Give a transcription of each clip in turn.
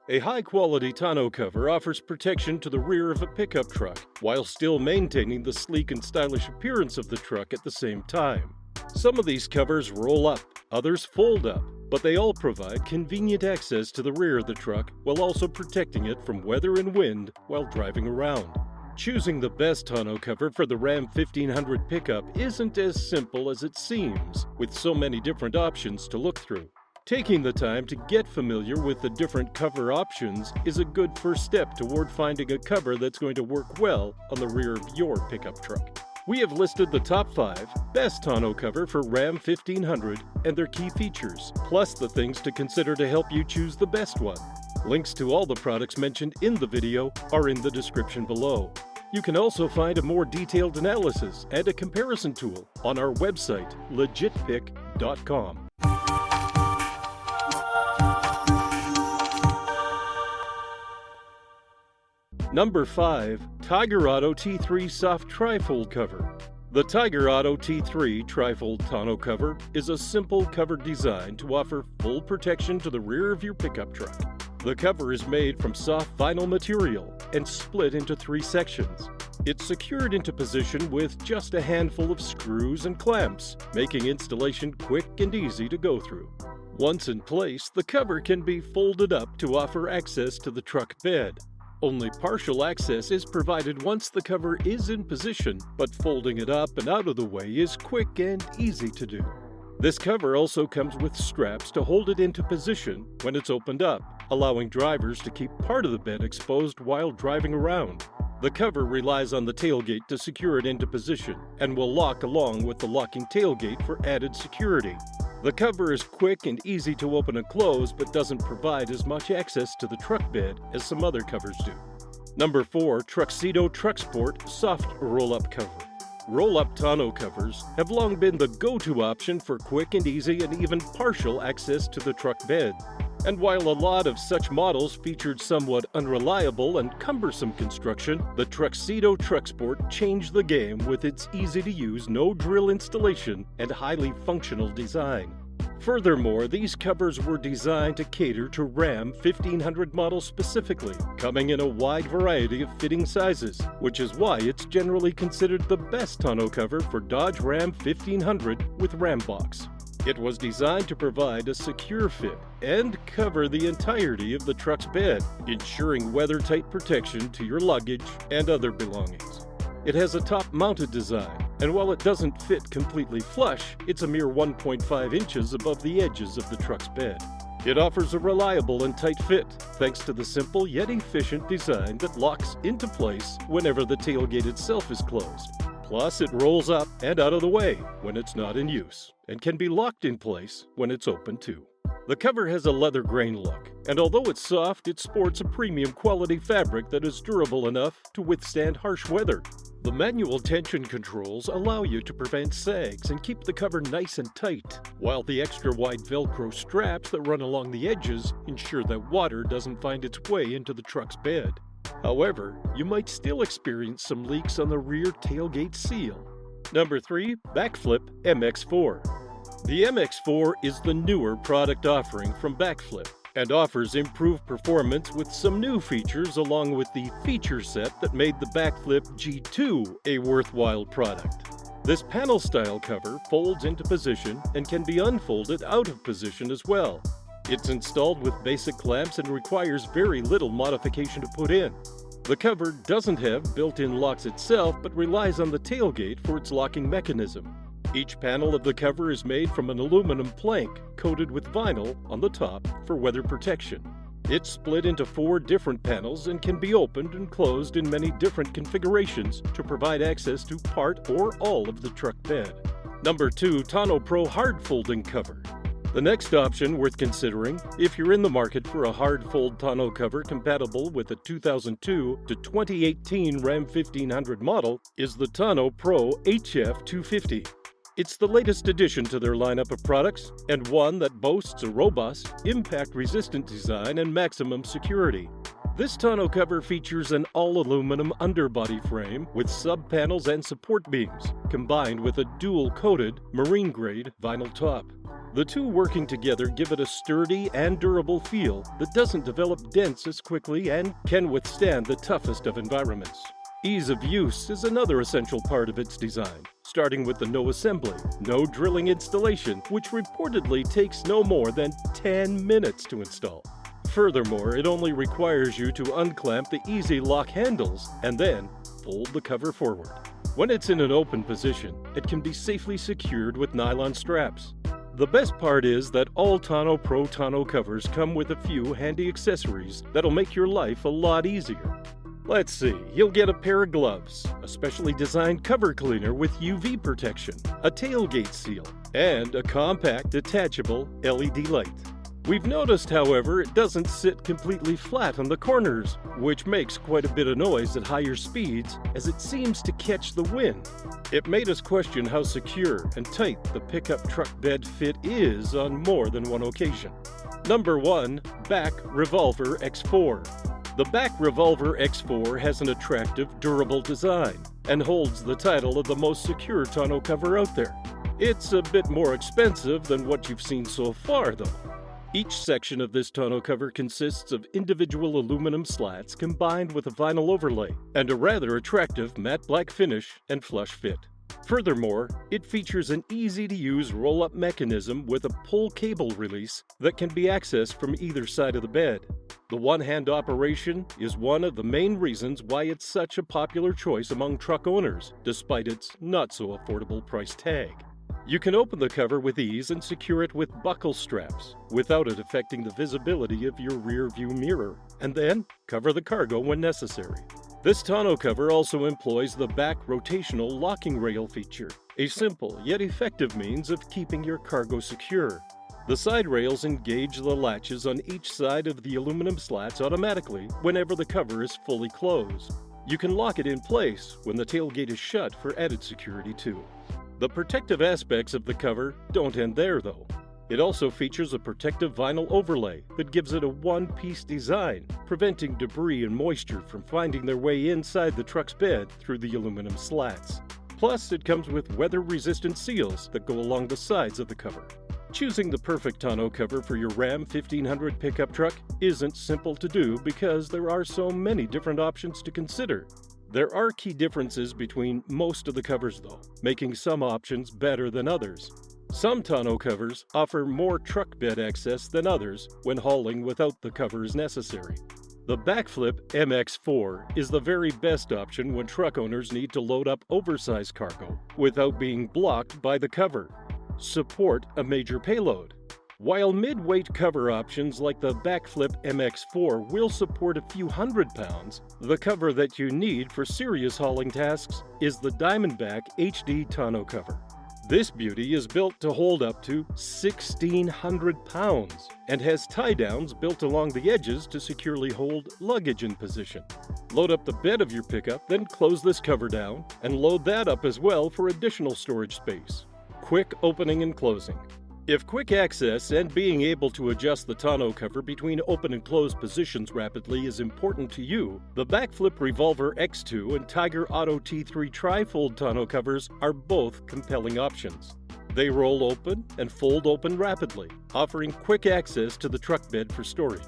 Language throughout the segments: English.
A high-quality tonneau cover offers protection to the rear of a pickup truck, while still maintaining the sleek and stylish appearance of the truck at the same time. Some of these covers roll up, others fold up, but they all provide convenient access to the rear of the truck while also protecting it from weather and wind while driving around. Choosing the best tonneau cover for the Ram 1500 pickup isn't as simple as it seems, with so many different options to look through. Taking the time to get familiar with the different cover options is a good first step toward finding a cover that's going to work well on the rear of your pickup truck. We have listed the top 5 best tonneau cover for Ram 1500 and their key features, plus the things to consider to help you choose the best one. Links to all the products mentioned in the video are in the description below. You can also find a more detailed analysis and a comparison tool on our website, legitpick.com. Number 5. Tyger Auto T3 Soft Trifold Cover. The Tyger Auto T3 Trifold Tonneau Cover is a simple cover designed to offer full protection to the rear of your pickup truck. The cover is made from soft vinyl material and split into 3 sections. It's secured into position with just a handful of screws and clamps, making installation quick and easy to go through. Once in place, the cover can be folded up to offer access to the truck bed. Only partial access is provided once the cover is in position, but folding it up and out of the way is quick and easy to do. This cover also comes with straps to hold it into position when it's opened up, allowing drivers to keep part of the bed exposed while driving around. The cover relies on the tailgate to secure it into position and will lock along with the locking tailgate for added security. The cover is quick and easy to open and close, but doesn't provide as much access to the truck bed as some other covers do. Number 4. TruXedo TruXport Soft Roll-Up Cover. Roll-up tonneau covers have long been the go-to option for quick and easy and even partial access to the truck bed. And while a lot of such models featured somewhat unreliable and cumbersome construction, the TruXedo TruXport changed the game with its easy-to-use no-drill installation and highly functional design. Furthermore, these covers were designed to cater to Ram 1500 models specifically, coming in a wide variety of fitting sizes, which is why it's generally considered the best tonneau cover for Dodge Ram 1500 with Ram box. It was designed to provide a secure fit and cover the entirety of the truck's bed, ensuring weather-tight protection to your luggage and other belongings. It has a top-mounted design, and while it doesn't fit completely flush, it's a mere 1.5 inches above the edges of the truck's bed. It offers a reliable and tight fit, thanks to the simple yet efficient design that locks into place whenever the tailgate itself is closed. Plus, it rolls up and out of the way when it's not in use, and can be locked in place when it's open too. The cover has a leather grain look, and although it's soft, it sports a premium quality fabric that is durable enough to withstand harsh weather. The manual tension controls allow you to prevent sags and keep the cover nice and tight, while the extra wide Velcro straps that run along the edges ensure that water doesn't find its way into the truck's bed. However, you might still experience some leaks on the rear tailgate seal. Number 3. Bakflip MX4. The MX4 is the newer product offering from Bakflip and offers improved performance with some new features along with the feature set that made the Bakflip G2 a worthwhile product. This panel-style cover folds into position and can be unfolded out of position as well. It's installed with basic clamps and requires very little modification to put in. The cover doesn't have built-in locks itself, but relies on the tailgate for its locking mechanism. Each panel of the cover is made from an aluminum plank coated with vinyl on the top for weather protection. It's split into 4 different panels and can be opened and closed in many different configurations to provide access to part or all of the truck bed. Number 2. Tonno Pro Hard Folding Cover. The next option worth considering, if you're in the market for a hard fold tonneau cover compatible with a 2002 to 2018 Ram 1500 model, is the Tonno Pro HF250. It's the latest addition to their lineup of products, and one that boasts a robust, impact-resistant design and maximum security. This tonneau cover features an all-aluminum underbody frame with sub-panels and support beams, combined with a dual-coated, marine-grade vinyl top. The two working together give it a sturdy and durable feel that doesn't develop dents as quickly and can withstand the toughest of environments. Ease of use is another essential part of its design, starting with the no assembly, no drilling installation, which reportedly takes no more than 10 minutes to install. Furthermore, it only requires you to unclamp the easy lock handles and then fold the cover forward. When it's in an open position, it can be safely secured with nylon straps. The best part is that all Tonno Pro tonneau covers come with a few handy accessories that'll make your life a lot easier. Let's see, you'll get a pair of gloves, a specially designed cover cleaner with UV protection, a tailgate seal, and a compact detachable LED light. We've noticed, however, it doesn't sit completely flat on the corners, which makes quite a bit of noise at higher speeds as it seems to catch the wind. It made us question how secure and tight the pickup truck bed fit is on more than one occasion. Number 1. BAK Revolver X4. The BAK Revolver X4 has an attractive, durable design and holds the title of the most secure tonneau cover out there. It's a bit more expensive than what you've seen so far, though. Each section of this tonneau cover consists of individual aluminum slats combined with a vinyl overlay and a rather attractive matte black finish and flush fit. Furthermore, it features an easy-to-use roll-up mechanism with a pull cable release that can be accessed from either side of the bed. The one-hand operation is one of the main reasons why it's such a popular choice among truck owners, despite its not-so-affordable price tag. You can open the cover with ease and secure it with buckle straps without it affecting the visibility of your rear view mirror, and then cover the cargo when necessary. This tonneau cover also employs the BAK rotational locking rail feature, a simple yet effective means of keeping your cargo secure. The side rails engage the latches on each side of the aluminum slats automatically whenever the cover is fully closed. You can lock it in place when the tailgate is shut for added security too. The protective aspects of the cover don't end there, though. It also features a protective vinyl overlay that gives it a one-piece design, preventing debris and moisture from finding their way inside the truck's bed through the aluminum slats. Plus, it comes with weather-resistant seals that go along the sides of the cover. Choosing the perfect tonneau cover for your Ram 1500 pickup truck isn't simple to do because there are so many different options to consider. There are key differences between most of the covers though, making some options better than others. Some tonneau covers offer more truck bed access than others when hauling without the cover is necessary. The Bakflip MX4 is the very best option when truck owners need to load up oversized cargo without being blocked by the cover. Support a major payload. While mid-weight cover options like the Bakflip MX4 will support a few hundred pounds, the cover that you need for serious hauling tasks is the Diamondback HD tonneau cover. This beauty is built to hold up to 1,600 pounds and has tie-downs built along the edges to securely hold luggage in position. Load up the bed of your pickup, then close this cover down and load that up as well for additional storage space. Quick opening and closing. If quick access and being able to adjust the tonneau cover between open and closed positions rapidly is important to you, the Bakflip Revolver X2 and Tyger Auto T3 tri-fold tonneau covers are both compelling options. They roll open and fold open rapidly, offering quick access to the truck bed for storage.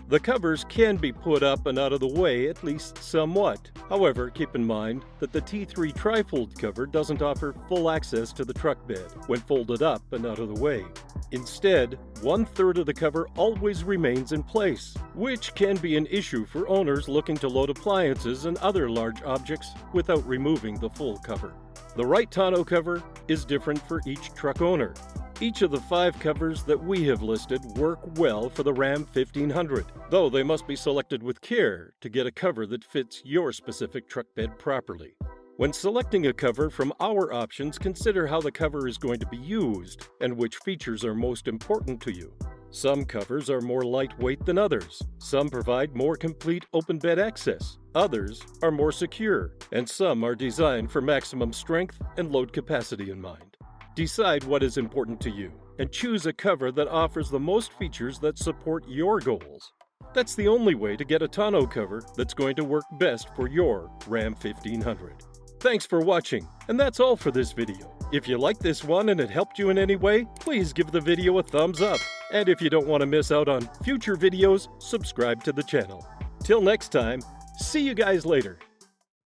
The covers can be put up and out of the way at least somewhat. However, keep in mind that the T3 tri-fold cover doesn't offer full access to the truck bed when folded up and out of the way. Instead, 1/3 of the cover always remains in place, which can be an issue for owners looking to load appliances and other large objects without removing the full cover. The right tonneau cover is different for each truck owner. Each of the 5 covers that we have listed work well for the Ram 1500, though they must be selected with care to get a cover that fits your specific truck bed properly. When selecting a cover from our options, consider how the cover is going to be used and which features are most important to you. Some covers are more lightweight than others. Some provide more complete open bed access. Others are more secure, and some are designed for maximum strength and load capacity in mind. Decide what is important to you and choose a cover that offers the most features that support your goals. That's the only way to get a tonneau cover that's going to work best for your Ram 1500. Thanks for watching, and that's all for this video. If you liked this one and it helped you in any way, please give the video a thumbs up. And if you don't want to miss out on future videos, subscribe to the channel. Till next time, see you guys later.